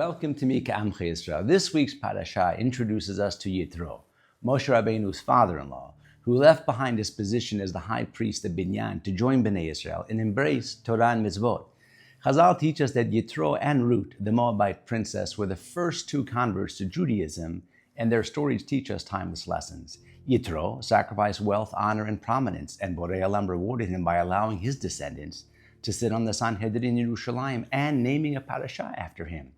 Welcome to Mika Amcha Yisrael. This week's parasha introduces us to Yitro, Moshe Rabbeinu's father-in-law, who left behind his position as the high priest of Binyan to join Bnei Israel and embrace Torah and Mitzvot. Chazal teach us that Yitro and Ruth, the Moabite princess, were the first two converts to Judaism, and their stories teach us timeless lessons. Yitro sacrificed wealth, honor, and prominence, and Borei Olam rewarded him by allowing his descendants to sit on the Sanhedrin in Yerushalayim and naming a parasha after him.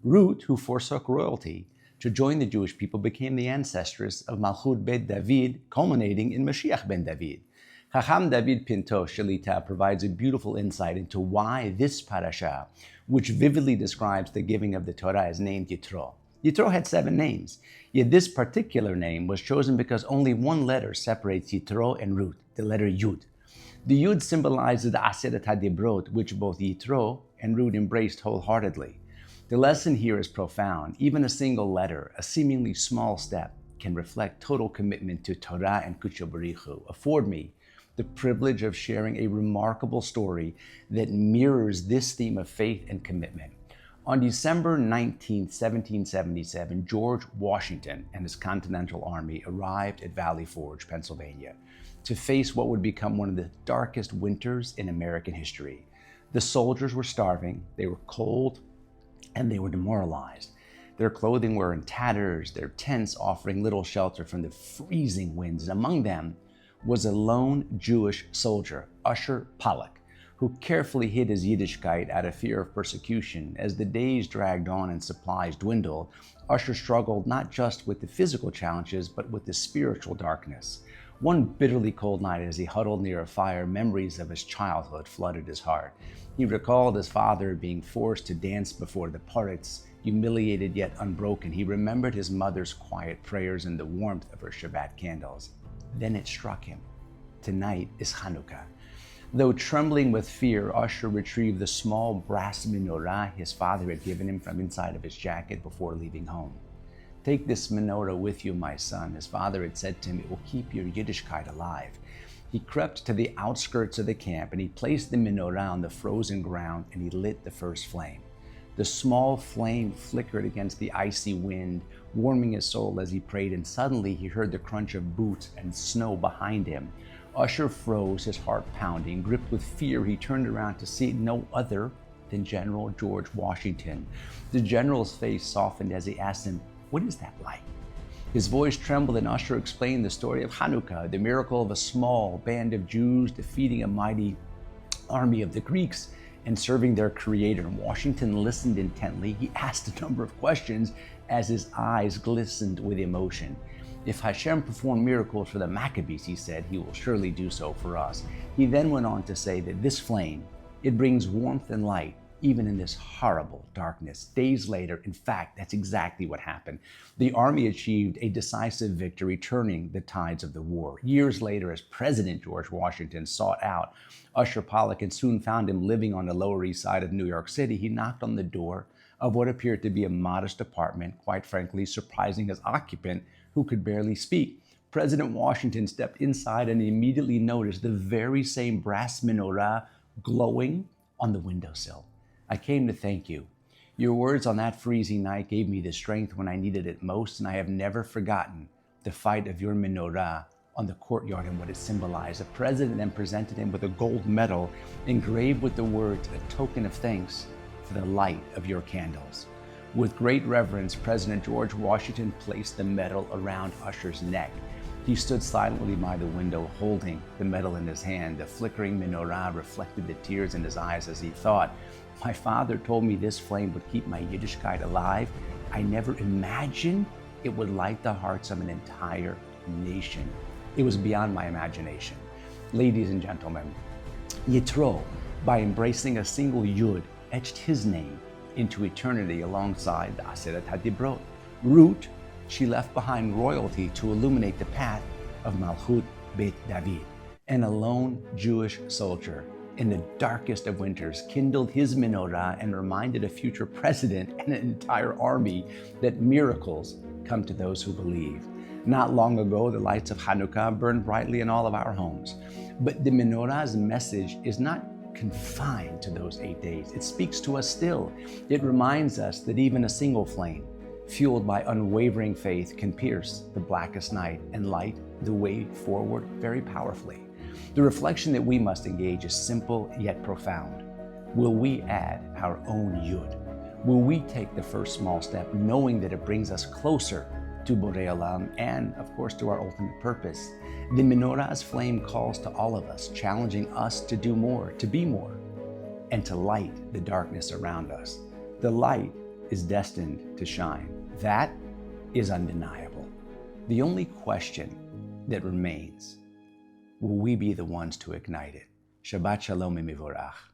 Ruth, who forsook royalty to join the Jewish people, became the ancestress of Malchut Bet David, culminating in Mashiach ben David. Chacham David Pinto Shalita provides a beautiful insight into why this parasha, which vividly describes the giving of the Torah, is named Yitro. Yitro had 7 names, yet this particular name was chosen because only one letter separates Yitro and Ruth, the letter Yud. The Yud symbolizes the Aseret HaDibrot, which both Yitro and Ruth embraced wholeheartedly. The lesson here is profound. Even a single letter, a seemingly small step, can reflect total commitment to Torah and Kudsho Baruch Hu. Afford me the privilege of sharing a remarkable story that mirrors this theme of faith and commitment. On December 19, 1777, George Washington and his Continental Army arrived at Valley Forge, Pennsylvania, to face what would become one of the darkest winters in American history. The soldiers were starving, they were cold, and they were demoralized. Their clothing were in tatters, their tents offering little shelter from the freezing winds. And among them was a lone Jewish soldier, Usher Pollack, who carefully hid his Yiddishkeit out of fear of persecution. As the days dragged on and supplies dwindled, Usher struggled not just with the physical challenges, but with the spiritual darkness. One bitterly cold night, as he huddled near a fire, memories of his childhood flooded his heart. He recalled his father being forced to dance before the poritz, humiliated yet unbroken. He remembered his mother's quiet prayers and the warmth of her Shabbat candles. Then it struck him. Tonight is Hanukkah. Though trembling with fear, Usher retrieved the small brass menorah his father had given him from inside of his jacket before leaving home. "Take this menorah with you, my son," his father had said to him. "It will keep your Yiddishkeit alive." He crept to the outskirts of the camp and he placed the menorah on the frozen ground and he lit the first flame. The small flame flickered against the icy wind, warming his soul as he prayed, and suddenly he heard the crunch of boots and snow behind him. Usher froze, his heart pounding. Gripped with fear, he turned around to see no other than General George Washington. The general's face softened as he asked him, "What is that like?" His voice trembled and Usher explained the story of Hanukkah, the miracle of a small band of Jews defeating a mighty army of the Greeks and serving their creator. Washington listened intently. He asked a number of questions as his eyes glistened with emotion. "If Hashem performed miracles for the Maccabees," he said, "he will surely do so for us." He then went on to say that this flame, it brings warmth and light, even in this horrible darkness. Days later, in fact, that's exactly what happened. The army achieved a decisive victory, turning the tides of the war. Years later, as President George Washington sought out Usher Pollack and soon found him living on the Lower East Side of New York City, he knocked on the door of what appeared to be a modest apartment, quite frankly, surprising his occupant, who could barely speak. President Washington stepped inside and immediately noticed the very same brass menorah glowing on the windowsill. "I came to thank you. Your words on that freezing night gave me the strength when I needed it most, and I have never forgotten the fight of your menorah on the courtyard and what it symbolized." The president then presented him with a gold medal engraved with the words, "A token of thanks for the light of your candles." With great reverence, President George Washington placed the medal around Usher's neck. He stood silently by the window, holding the medal in his hand. The flickering menorah reflected the tears in his eyes as he thought, "My father told me this flame would keep my Yiddishkeit alive. I never imagined it would light the hearts of an entire nation." It was beyond my imagination. Ladies and gentlemen, Yitro, by embracing a single Yud, etched his name into eternity alongside the Aseret HaDibrot. Ruth, she left behind royalty to illuminate the path of Malchut Bet David. And a lone Jewish soldier in the darkest of winters kindled his menorah and reminded a future president and an entire army that miracles come to those who believe. Not long ago, the lights of Hanukkah burned brightly in all of our homes. But the menorah's message is not confined to those 8 days. It speaks to us still. It reminds us that even a single flame, fueled by unwavering faith, can pierce the blackest night and light the way forward very powerfully. The reflection that we must engage is simple yet profound. Will we add our own yud? Will we take the first small step, knowing that it brings us closer to Borei Olam and, of course, to our ultimate purpose? The menorah's flame calls to all of us, challenging us to do more, to be more, and to light the darkness around us. The light is destined to shine. That is undeniable. The only question that remains, will we be the ones to ignite it? Shabbat Shalom and Mivorach.